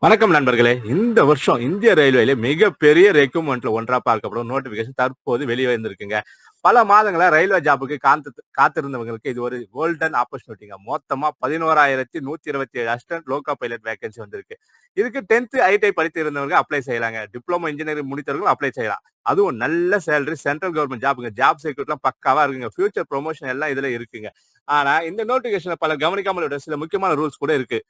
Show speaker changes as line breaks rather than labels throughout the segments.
வணக்கம் நண்பர்களே. இந்த வருஷம் இந்திய ரயில்வேல மிகப்பெரிய ரெக்ரூட்மெண்ட்ல ஒன்றா பார்க்கப்படும் நோட்டிபிகேஷன் தற்போது வெளியே வந்திருக்குங்க. பல மாதங்களா ரயில்வே ஜாபுக்கு காத்திருந்தவங்களுக்கு இது ஒரு கோல்டன் ஆப்பர்ச்சுனிட்டிங்க. மொத்தமா 11,127 அசிஸ்டன்ட் லோகோ பைலட் வேகன்சி வந்திருக்கு. இதுக்கு 10th ஐடிஐ படித்திருந்தவங்க அப்ளை செய்யலாங்க. டிப்ளமோ இன்ஜினியரிங் முடித்தவர்களும் அப்ளை செய்யலாம். அதுவும் நல்ல சேலரி சென்ட்ரல் கவர்மெண்ட் ஜாப்ங்க. ஜாப் செக்யூரிட்டிலாம் பக்காவா இருக்குங்க. ஃபியூச்சர் ப்ரமோஷன் எல்லாம் இதுல இருக்குங்க. ஆனா இந்த நோட்டிபிகேஷன்ல பலர் கவனிக்காமல் விட சில முக்கியமான ரூல்ஸ் கூட இருக்கு.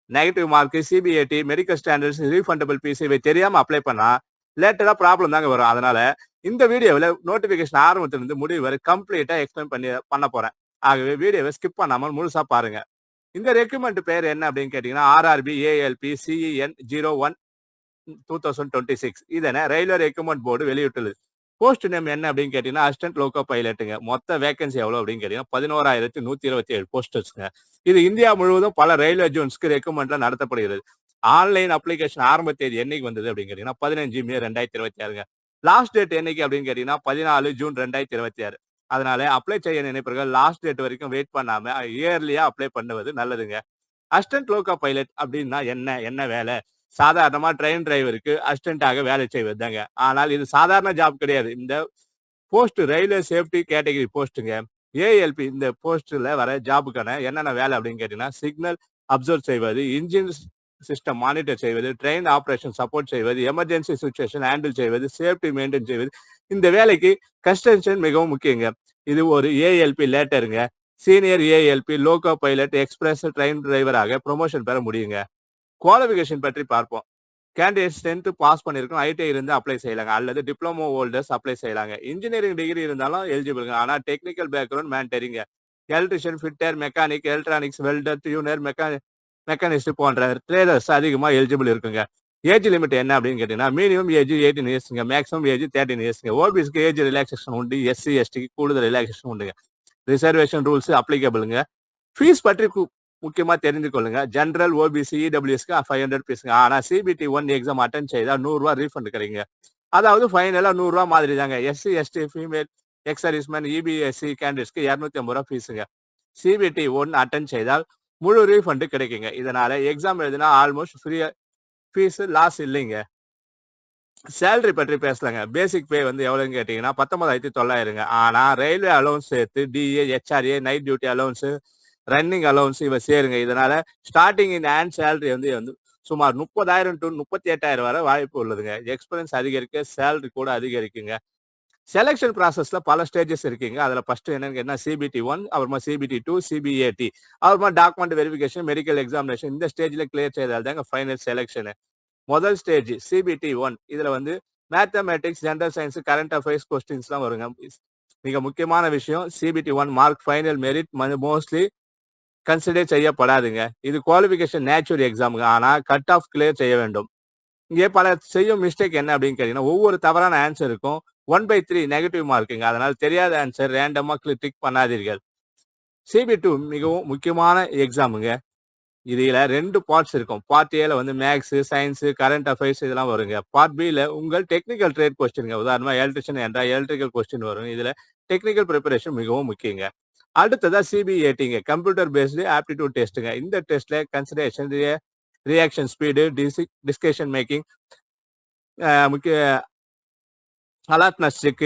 Negative mark, CBAT, medical standards, refundable fees இவை தெரியாம அப்ளை பண்ணா லேட்டரா ப்ராப்ளம் தாங்க வரும். அதனால இந்த வீடியோவில் நோட்டிபிகேஷன் ஆரம்பத்திலிருந்து முடிவு வரை கம்ப்ளீட்டா எக்ஸ்பிளைன் பண்ண போறேன். ஆகவே வீடியோவை ஸ்கிப் பண்ணாமல் முழுசா பாருங்க. இந்த ரெக்ரூட்மெண்ட் பேர் என்ன அப்படின்னு கேட்டீங்கன்னா ஆர்ஆர்பி ஏஎல்பி சிஇஎன் 01 2026 இதனை ரயில்வே ரெக்ரூட்மெண்ட் போர்டு வெளியிட்டுள்ளது. போஸ்ட் நேம் என்ன அப்படின்னு கேட்டீங்கன்னா அசிஸ்டன்ட் லோகோ பைலட்டுங்க. மொத்த வேகன்சி எவ்வளவு அப்படின்னு கேட்டீங்கன்னா 11,127 போஸ்டர்ஸ்ங்க. இது இந்தியா முழுவதும் பல ரயில்வே ஜோன்ஸ்க்கு ரெக்ரூட்மெண்ட்ல நடத்தப்படுகிறது. ஆன்லைன் அப்ளிகேஷன் ஆரம்ப தேதி என்னைக்கு வந்தது அப்படின்னு கேட்டீங்கன்னா 15 மே 2026ங்க. லாஸ்ட் டேட் என்னைக்கு அப்படின்னு கேட்டீங்கன்னா 14 ஜூன் 2026. அதனால அப்ளை செய்ய நினைப்பவர்கள் லாஸ்ட் டேட் வரைக்கும் வெயிட் பண்ணாம இயர்லியா அப்ளை பண்ணுவது நல்லதுங்க. அசிஸ்டன்ட் லோகோ பைலட் அப்படின்னா என்ன வேலை? சாதாரணமா ட்ரெயின் டிரைவருக்கு அசிஸ்டன்டாக வேலை செய்வது தாங்க. ஆனால் இது சாதாரண ஜாப் கிடையாது. இந்த போஸ்ட் ரயில்வே சேஃப்டி கேட்டகரி போஸ்ட்டுங்க. ஏஎல்பி இந்த போஸ்ட்ல வர ஜாபுக்கான என்னென்ன வேலை அப்படின்னு கேட்டீங்கன்னா சிக்னல் அப்சர்வ் செய்வது, இன்ஜின் சிஸ்டம் மானிட்டர் செய்வது, ட்ரெயின் ஆபரேஷன் சப்போர்ட் செய்வது, எமர்ஜென்சி சுச்சுவேஷன் ஹேண்டில் செய்வது, சேஃப்டி மெயின்டைன் செய்வது. இந்த வேலைக்கு கன்ஸ்ட்ரக்ஷன் மிகவும் முக்கியங்க. இது ஒரு ஏஎல்பி லேட்டருங்க. Senior ALP loco pilot express train டிரைவராக ப்ரொமோஷன் பெற முடியுங்க. குவாலிஃபிகேஷன் பற்றி பார்ப்போம். கேண்டிடேட்ஸ் 10th பாஸ் பண்ணிருக்கணும். ஐடிஐ இருந்து அப்ளை செய்யலாங்க. அல்லது டிப்ளமோ ஹோல்டர்ஸ் அப்ளை செய்யலாங்க. இன்ஜினியரிங் டிகிரி இருந்தாலும் எலிஜிபிள்ங்க. ஆனா டெக்னிக்கல் பேக்ரவுண்ட் மேண்டரிங்க. Electrician, fitter, mechanic, electronics, welder, turner, machinist போன்ற ட்ரேடர்ஸ் அதிகமா எலிஜிபிள் இருக்குங்க. ஏஜ் லிமிட் என்ன அப்படின்னு கேட்டீங்கன்னா மினிமம் ஏஜ் 18 இயர்ஸ்ங்க. மேக்ஸிமம் ஏஜ் 13 இயர்ஸ்ங்க. ஓபிஸ்க்கு ஏஜ் ரிலாக்சேஷன் உண்டு. எஸ்சி எஸ்டிக்கு கூடுதல் ரிலாக்சேஷன் உண்டுங்க. Reservation rules அப்ளிகபிளுங்க. ஃபீஸ் பற்றி முக்கியமா தெரிந்து கொள்ளுங்க. ஜெனரல், ஓபிசி, இடபிள்யூஎஸ்க்கு 500 பீஸ்ங்க. ஆனா சிபிடி 1 எக்ஸாம் அட்டன் செய்தா ₹100 ரீஃபண்ட் கிடைக்குங்க. அதாவது ஃபைனலா ₹100 மாதிரி தாங்க. SC ST female ex serviceman இபிஎஸ்சி கேண்டிடேட்ஸ்க்கு ₹250 ஃபீஸுங்க. சிபிடி 1 அட்டன் செய்தால் முழு ரீஃபண்ட் கிடைக்குங்க. இதனால எக்ஸாம் எழுதினா ஆல்மோஸ்ட் ஃப்ரீ. ஃபீஸ் லாஸ் இல்லைங்க. சேலரி பற்றி பேசலாங்க. பேசிக் பே வந்து எவ்வளவுன்னு கேட்டீங்கன்னா 19,900ங்க. ஆனா ரயில்வே அலோன்ஸ் சேர்த்து DA, HRA, night duty allowance, running allowance இவ சேருங்க. இதனால ஸ்டார்டிங் இன் ஹேண்ட் சேலரி வந்து சுமார் 30,000 to 38,000 வரை வாய்ப்பு உள்ளதுங்க. எக்ஸ்பீரியன்ஸ் அதிகரிக்க சேலரி கூட அதிகரிக்குங்க. செலக்ஷன் ப்ராசஸ்ல பல ஸ்டேஜஸ் இருக்குங்க. அதுல ஃபர்ஸ்ட் என்னன்னு கேட்டா சிபிடி 1, அப்புறமா சிபிடி 2, சிபிஏடி, அப்புறமா டாக்குமெண்ட் வெரிஃபிகேஷன், மெடிக்கல் எக்ஸாமினேஷன். இந்த ஸ்டேஜ்ல கிளியர் செய்தால் தாங்க ஃபைனல் செலக்ஷன். முதல் ஸ்டேஜ் சிபிடி 1 இதுல வந்து mathematics, general science, current affairs கொஸ்டின்ஸ்லாம் வருங்க. மிக முக்கியமான விஷயம் CBT 1 mark final merit mostly consider செய்யப்படாதுங்க. இது குவாலிஃபிகேஷன் நேச்சுரல் எக்ஸாமுங்க. ஆனா கட் ஆஃப் கிளியர் செய்ய வேண்டும். இங்கே பல செய்யும் மிஸ்டேக் என்ன அப்படின்னு கேட்டீங்கன்னா ஒவ்வொரு தவறான ஆன்சருக்கும் 1/3 நெகட்டிவ் மார்க்குங்க. அதனால தெரியாத ஆன்சர் ரேண்டமா டிக் பண்ணாதீர்கள். சிபி 2 மிகவும் முக்கியமான எக்ஸாமுங்க. இதுல 2 பார்ட்ஸ் இருக்கும். பார்ட் ஏல வந்து மேக்ஸ், சயின்ஸ், கரண்ட் அஃபேர்ஸ் இதெல்லாம் வருங்க. பார்ட் பில உங்கள் டெக்னிக்கல் ட்ரேட் கொஸ்டின்ங்க. உதாரணமா எலக்ட்ரிஷியன் என்றால் எலக்ட்ரிக்கல் கொஸ்டின் வரும். இதுல டெக்னிக்கல் ப்ரிப்பரேஷன் மிகவும் முக்கியங்க. அடுத்ததா சிபிஏடிங்க, கம்ப்யூட்டர் பேஸ்டு ஆப்டிடியூட் டெஸ்ட்டுங்க. இந்த டெஸ்ட்ல consideration, reaction speed, discussion making, முக்கிய அலர்ட்னஸ் செக்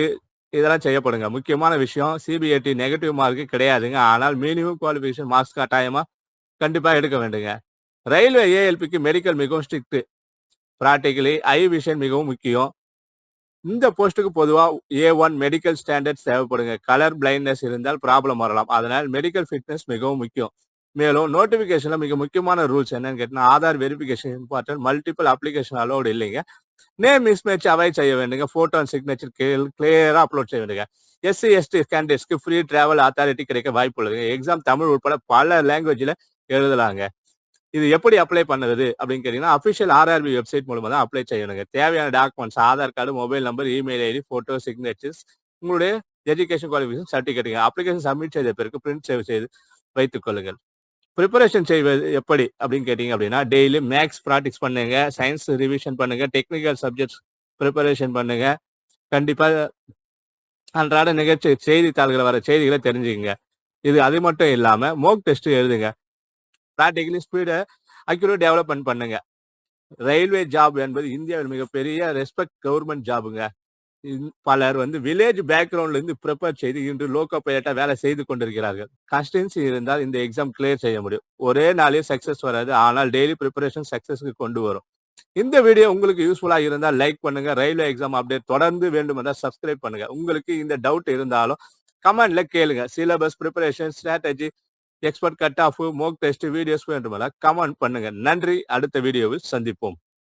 இதெல்லாம் செய்யப்படுங்க. முக்கியமான விஷயம் சிபிஏடி நெகட்டிவ் மார்க் கிடையாதுங்க. ஆனால் மினிமம் குவாலிஃபிகேஷன் மார்க்ஸ் கட்டாயமா கண்டிப்பா எடுக்க வேண்டுங்க. ரயில்வே ஏஎல்பிக்கு மெடிக்கல் மிகவும் ஸ்ட்ரிக்ட். பிராக்டிகலி ஐ விஷன் மிகவும் முக்கியம். இந்த போஸ்ட்டுக்கு பொதுவா A1 மெடிக்கல் ஸ்டாண்டர்ட்ஸ் தேவைப்படுங்க. கலர் பிளைண்ட்னஸ் இருந்தால் ப்ராப்ளம் வரலாம். அதனால் மெடிக்கல் ஃபிட்னஸ் மிகவும் முக்கியம். மேலும் நோட்டிபிகேஷன்ல மிக முக்கியமான ரூல்ஸ் என்னன்னு கேட்டீங்கன்னா Aadhaar verification important. Multiple application allowed இல்லைங்க. நேம் மிஸ்மேட்ச் அவாய்ட் செய்ய வேண்டுங்க. போட்டோ அண்ட் சிக்னேச்சர் கிளியரா அப்லோட் செய்ய வேண்டுங்க. எஸ்சி எஸ்டி கேண்டிடேட்ஸ்க்கு ஃப்ரீ டிராவல் அத்தாரிட்டி கிடைக்க வாய்ப்பு உள்ளது. எக்ஸாம் தமிழ் உட்பட பல லாங்குவேஜ்ல எழுதலாங்க. இது எப்படி அப்ளை பண்ணுறது அப்படின்னு கேட்டீங்கன்னா அஃபிஷியல் ஆர்ஆர்பி வெப்சைட் மூலமா தான் அப்ளை செய்யணுங்க. தேவையான documents Aadhaar card, mobile number, email ID, photo, signatures, உங்களுடைய எஜுகேஷன் குவாலிஃபிகேஷன் சர்டிஃபிகேட்டுங்க. அப்ளிகேஷன் சப்மிட் செய்த பிறகு பிரிண்ட் சேவ் செய்து வைத்துக் கொள்ளுங்கள். ப்ரிப்பரேஷன் செய்வது எப்படி அப்படின்னு கேட்டீங்க அப்படின்னா டெய்லி மேக்ஸ் ப்ராக்டிஸ் பண்ணுங்க, சயின்ஸ் ரிவிஷன் பண்ணுங்க, டெக்னிக்கல் சப்ஜெக்ட்ஸ் ப்ரிப்பரேஷன் பண்ணுங்க. கண்டிப்பா அன்றாட நிகழ்ச்சி செய்தித்தாள்களை வர செய்திகளை தெரிஞ்சுக்கங்க. இது அது மட்டும் இல்லாம மோக் டெஸ்ட் எழுதுங்க. ப்ராக்டிகலி ஸ்பீடை அக்யூரேட் டெவலப்மெண்ட் பண்ணுங்க. ரயில்வே ஜாப் என்பது இந்தியாவில் மிகப்பெரிய ரெஸ்பெக்ட் கவர்மெண்ட் ஜாபுங்க. பலர் வில்லேஜ் பேக்ரவுண்ட்ல இருந்து ப்ரிப்பேர் செய்து இன்று லோகோ பைலட்டா வேலை செய்து கொண்டிருக்கிறார்கள். கன்சிஸ்டன்சி இருந்தால் இந்த எக்ஸாம் கிளியர் செய்ய முடியும். ஒரே நாளே சக்சஸ் வராது, ஆனால் டெய்லி ப்ரிப்பரேஷன் சக்சஸ்க்கு கொண்டு வரும். இந்த வீடியோ உங்களுக்கு யூஸ்ஃபுல்லா இருந்தால் லைக் பண்ணுங்க. ரயில்வே எக்ஸாம் அப்டேட் தொடர்ந்து வேண்டுமென்றால் சப்ஸ்கிரைப் பண்ணுங்க. உங்களுக்கு இந்த டவுட் இருந்தாலும் கமெண்ட்ல கேளுங்க. Syllabus, preparation, strategy, expert cut off, மோக் டெஸ்ட் வீடியோஸ் வேண்டுமென்றால் கமெண்ட் பண்ணுங்க. நன்றி. அடுத்த வீடியோவில் சந்திப்போம்.